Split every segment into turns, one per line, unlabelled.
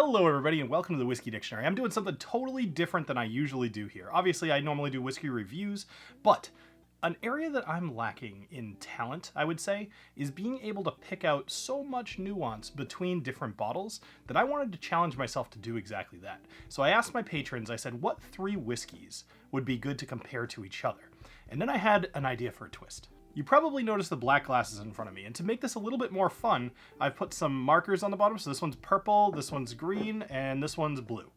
Hello everybody and welcome to the Whiskey Dictionary. I'm doing something totally different than I usually do here. Obviously I normally do whiskey reviews, but an area that I'm lacking in talent, I would say, is being able to pick out so much nuance between different bottles that I wanted to challenge myself to do exactly that. So I asked my patrons, I said, what 3 whiskeys would be good to compare to each other? And then I had an idea for a twist. You probably noticed the black glasses in front of me, and to make this a little bit more fun, I've put some markers on the bottom. So this one's purple, this one's green, and this one's blue.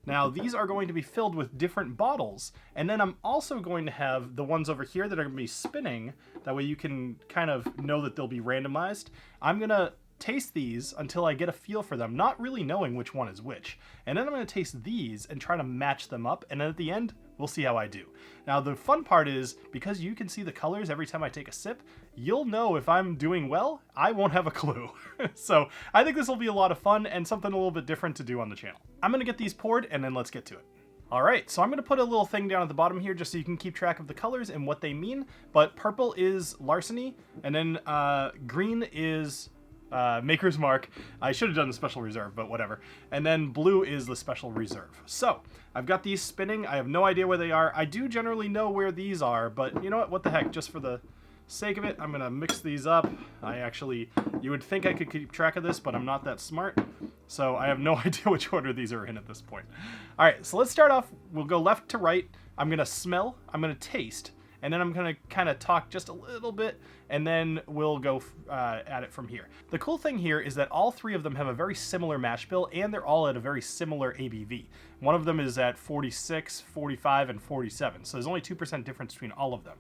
Now these are going to be filled with different bottles, and then I'm also going to have the ones over here that are going to be spinning. That way you can kind of know that they'll be randomized. I'm going to taste these until I get a feel for them, not really knowing which one is which. And then I'm going to taste these and try to match them up, and then at the end, we'll see how I do. Now the fun part is, because you can see the colors every time I take a sip, you'll know if I'm doing well. I won't have a clue. So I think this will be a lot of fun and something a little bit different to do on the channel. I'm going to get these poured and then let's get to it. Alright, so I'm going to put a little thing down at the bottom here just so you can keep track of the colors and what they mean. But purple is Larceny, and then green is Maker's Mark. I should have done the Special Reserve, but whatever. And then blue is the Special Reserve. So I've got these spinning. I have no idea where they are. I do generally know where these are, but you know what the heck, just for the sake of it, I'm gonna mix these up. You would think I could keep track of this, but I'm not that smart, so I have no idea which order these are in at this point. All right, so let's start off. We'll go left to right. I'm gonna smell, I'm gonna taste, and then I'm going to kind of talk just a little bit, and then we'll go at it from here. The cool thing here is that all 3 of them have a very similar mash bill, and they're all at a very similar ABV. One of them is at 46, 45, and 47, so there's only 2% difference between all of them.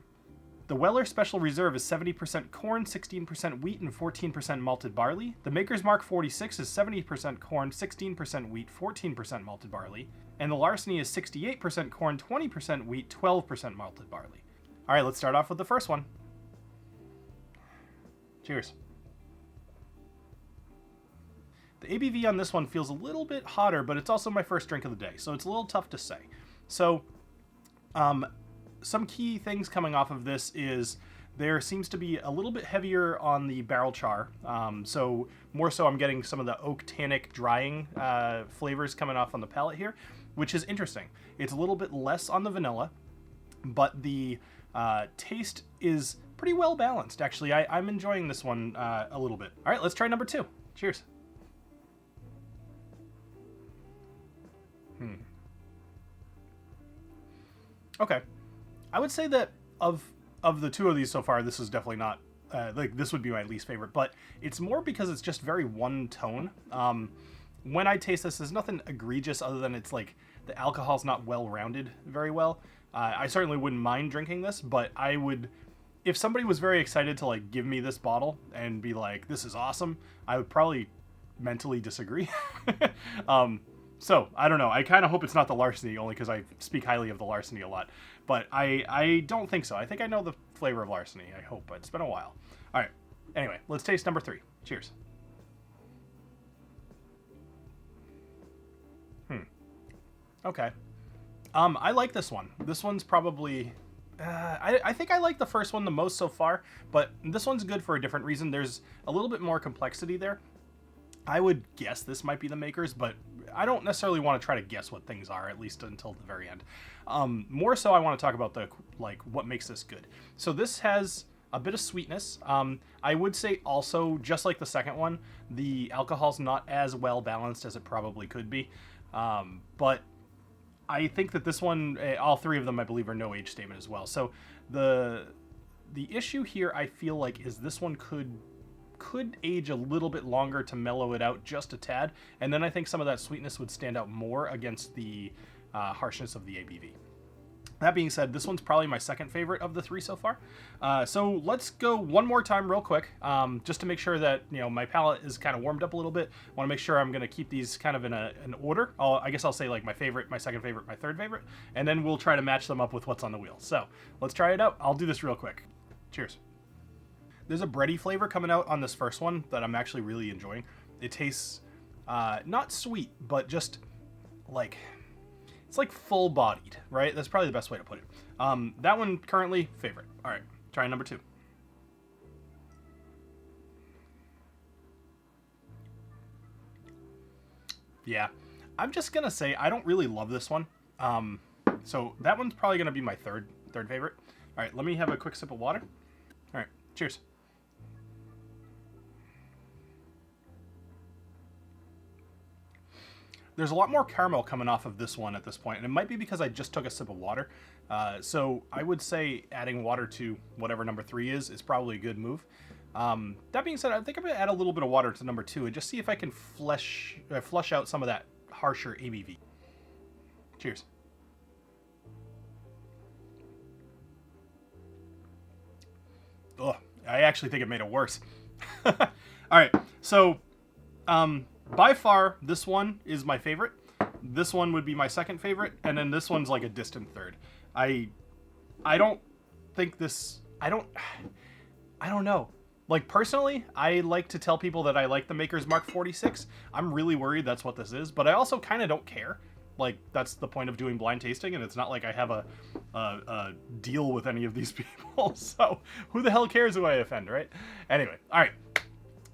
The Weller Special Reserve is 70% corn, 16% wheat, and 14% malted barley. The Maker's Mark 46 is 70% corn, 16% wheat, 14% malted barley. And the Larceny is 68% corn, 20% wheat, 12% malted barley. All right, let's start off with the first one. Cheers. The ABV on this one feels a little bit hotter, but it's also my first drink of the day, so it's a little tough to say. So, some key things coming off of this is there seems to be a little bit heavier on the barrel char. So more so I'm getting some of the oak tannic drying flavors coming off on the palate here, which is interesting. It's a little bit less on the vanilla, but the taste is pretty well balanced, actually. I'm enjoying this one a little bit. All right, let's try number 2. Cheers. Okay. I would say that of the 2 of these so far, this is definitely not, this would be my least favorite, but it's more because it's just very one tone. When I taste this, there's nothing egregious other than it's like the alcohol's not well-rounded very well. I certainly wouldn't mind drinking this, but I would, if somebody was very excited to like give me this bottle and be like, this is awesome, I would probably mentally disagree. So I don't know. I kind of hope it's not the Larceny, only because I speak highly of the Larceny a lot, but I don't think so. I think I know the flavor of Larceny. I hope, but it's been a while. All right. Anyway, let's taste number 3. Cheers. Okay. I like this one. This one's probably... I think I like the first one the most so far, but this one's good for a different reason. There's a little bit more complexity there. I would guess this might be the Maker's, but I don't necessarily want to try to guess what things are, at least until the very end. More so, I want to talk about what makes this good. So this has a bit of sweetness. I would say also, just like the second one, the alcohol's not as well balanced as it probably could be, but I think that this one, all 3 of them, I believe, are no age statement as well. So the issue here, I feel like, is this one could age a little bit longer to mellow it out just a tad, and then I think some of that sweetness would stand out more against the harshness of the ABV. That being said, this one's probably my second favorite of the 3 so far. So let's go one more time real quick, just to make sure that, you know, my palate is kind of warmed up a little bit. I want to make sure I'm going to keep these kind of in an order. I guess I'll say like my favorite, my second favorite, my third favorite, and then we'll try to match them up with what's on the wheel. So let's try it out. I'll do this real quick. Cheers. There's a bready flavor coming out on this first one that I'm actually really enjoying. It tastes not sweet, but just like... it's like full-bodied, right? That's probably the best way to put it. That one currently favorite. All right, try number 2. Yeah. I'm just going to say I don't really love this one. So that one's probably going to be my third favorite. All right, let me have a quick sip of water. All right, cheers. There's a lot more caramel coming off of this one at this point, and it might be because I just took a sip of water. So I would say adding water to whatever number 3 is probably a good move. That being said, I think I'm going to add a little bit of water to number 2 and just see if I can flush out some of that harsher ABV. Cheers. Ugh, I actually think it made it worse. All right, so by far, this one is my favorite. This one would be my second favorite, and then this one's like a distant third. I don't think this... I don't know. Like, personally, I like to tell people that I like the Maker's Mark 46. I'm really worried that's what this is, but I also kind of don't care. Like, that's the point of doing blind tasting, and it's not like I have a deal with any of these people, so who the hell cares who I offend, right? Anyway, all right.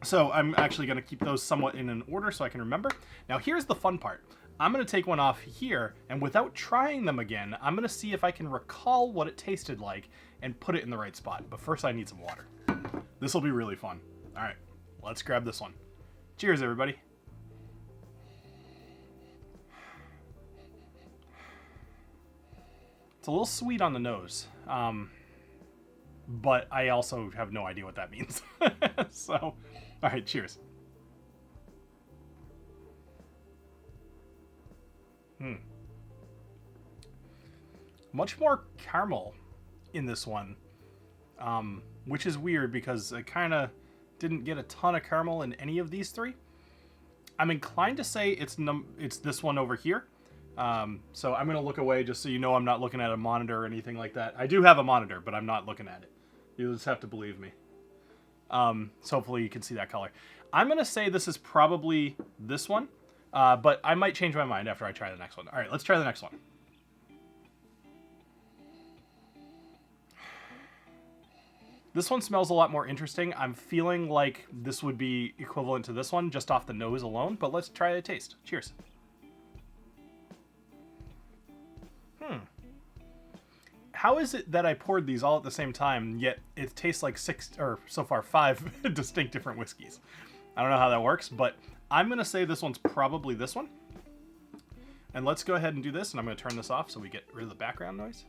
So I'm actually going to keep those somewhat in an order so I can remember. Now, here's the fun part. I'm going to take one off here, and without trying them again, I'm going to see if I can recall what it tasted like and put it in the right spot. But first, I need some water. This will be really fun. All right, let's grab this one. Cheers, everybody. It's a little sweet on the nose, but I also have no idea what that means. So, all right, cheers. Much more caramel in this one, which is weird because I kind of didn't get a ton of caramel in any of these three. I'm inclined to say it's this one over here. So I'm going to look away just so you know I'm not looking at a monitor or anything like that. I do have a monitor, but I'm not looking at it. You'll just have to believe me. So hopefully you can see that color. I'm going to say this is probably this one, but I might change my mind after I try the next one. All right, let's try the next one. This one smells a lot more interesting. I'm feeling like this would be equivalent to this one just off the nose alone, but let's try the taste. Cheers. How is it that I poured these all at the same time, yet it tastes like 5 distinct different whiskeys? I don't know how that works, but I'm going to say this one's probably this one. And let's go ahead and do this, and I'm going to turn this off so we get rid of the background noise.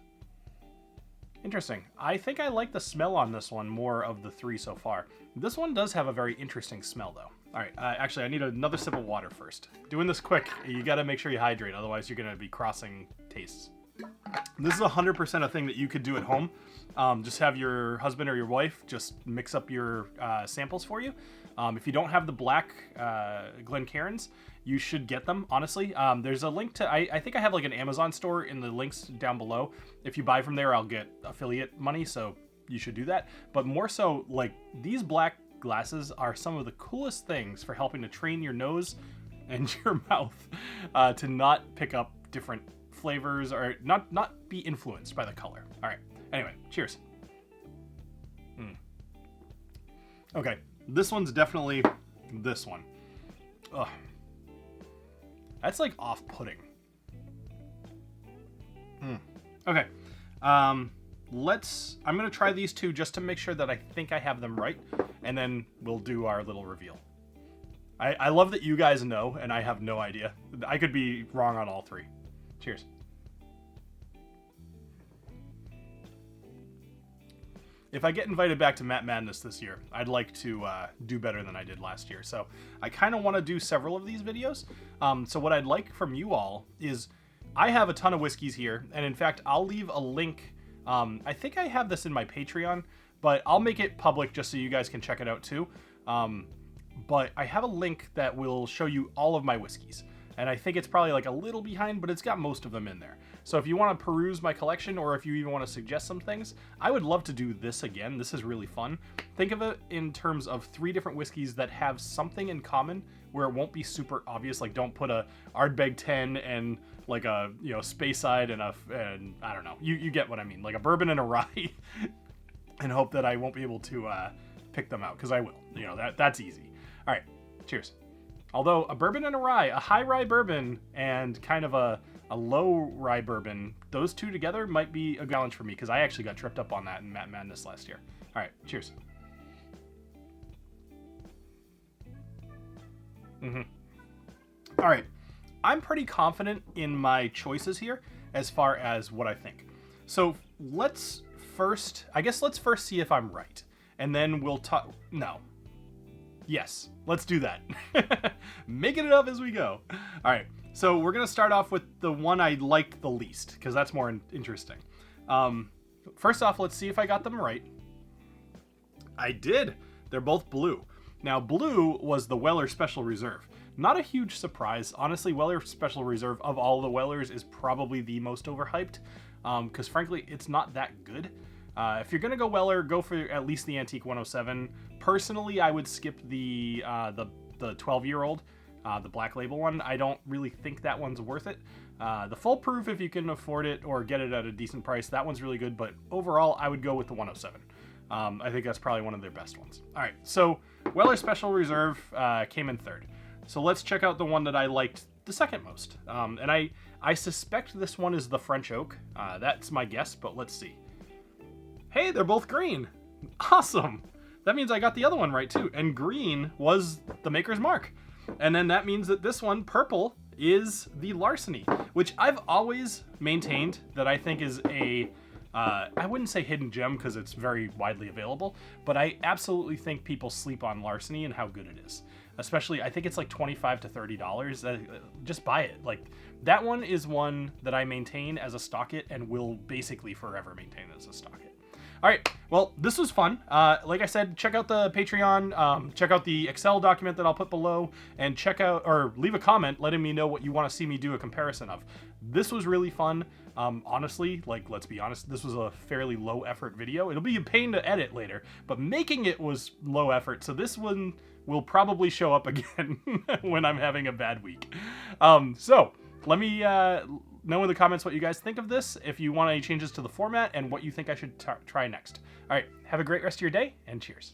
Interesting. I think I like the smell on this one more of the three so far. This one does have a very interesting smell, though. All right, actually, I need another sip of water first. Doing this quick, you got to make sure you hydrate, otherwise you're going to be crossing tastes. This is 100% a thing that you could do at home. Just have your husband or your wife just mix up your samples for you. If you don't have the black Glencairns, you should get them, honestly. There's a link to, I think I have like an Amazon store in the links down below. If you buy from there, I'll get affiliate money, so you should do that. But more so, like, these black glasses are some of the coolest things for helping to train your nose and your mouth to not pick up different flavors or not be influenced by the color. All right. Anyway, cheers. Okay, this one's definitely this one. Ugh. That's like off-putting. Okay. I'm gonna try these two just to make sure that I think I have them right, and then we'll do our little reveal. I love that you guys know, and I have no idea. I could be wrong on all three. Cheers. If I get invited back to Matt Madness this year, I'd like to do better than I did last year. So I kind of want to do several of these videos. So what I'd like from you all is, I have a ton of whiskeys here. And in fact, I'll leave a link. I think I have this in my Patreon, but I'll make it public just so you guys can check it out too. But I have a link that will show you all of my whiskeys. And I think it's probably like a little behind, but it's got most of them in there. So if you want to peruse my collection, or if you even want to suggest some things, I would love to do this again. This is really fun. Think of it in terms of 3 different whiskeys that have something in common where it won't be super obvious. Like, don't put a Ardbeg 10 and like a, Speyside and I don't know. You get what I mean. Like a bourbon and a rye, and hope that I won't be able to pick them out, because I will. That's easy. All right, cheers. Although a bourbon and a rye, a high rye bourbon and kind of a low rye bourbon, those two together might be a challenge for me because I actually got tripped up on that in Matt Madness last year. All right, cheers. All right, I'm pretty confident in my choices here as far as what I think. So let's first see if I'm right, and then we'll talk. No. Yes, let's do that. Making it up as we go. All right, so we're gonna start off with the one I liked the least because that's more interesting. First off, let's see if I got them right. I did. They're both blue. Now, blue was the Weller Special Reserve. Not a huge surprise. Honestly, Weller Special Reserve of all the Wellers is probably the most overhyped because frankly, it's not that good. If you're gonna go Weller, go for at least the Antique 107. Personally, I would skip the 12-year-old, the Black Label one. I don't really think that one's worth it. The Full Proof, if you can afford it or get it at a decent price, that one's really good. But overall, I would go with the 107. I think that's probably one of their best ones. All right, so Weller Special Reserve came in third. So let's check out the one that I liked the second most. And I suspect this one is the French Oak. That's my guess, but let's see. Hey, they're both green. Awesome. That means I got the other one right too. And green was the maker's mark. And then that means that this one, purple, is the Larceny, which I've always maintained that I think is a, I wouldn't say hidden gem because it's very widely available, but I absolutely think people sleep on Larceny and how good it is. Especially, I think it's like $25 to $30. Just buy it. Like, that one is one that I maintain as a stock it and will basically forever maintain as a stock it. All right, well, this was fun. Like I said, check out the Patreon, check out the Excel document that I'll put below, and check out, or leave a comment letting me know what you want to see me do a comparison of. This was really fun. Honestly, like, let's be honest, this was a fairly low effort video. It'll be a pain to edit later, but making it was low effort, so this one will probably show up again when I'm having a bad week. So let me know in the comments what you guys think of this, if you want any changes to the format, and what you think I should try next. All right, have a great rest of your day, and cheers.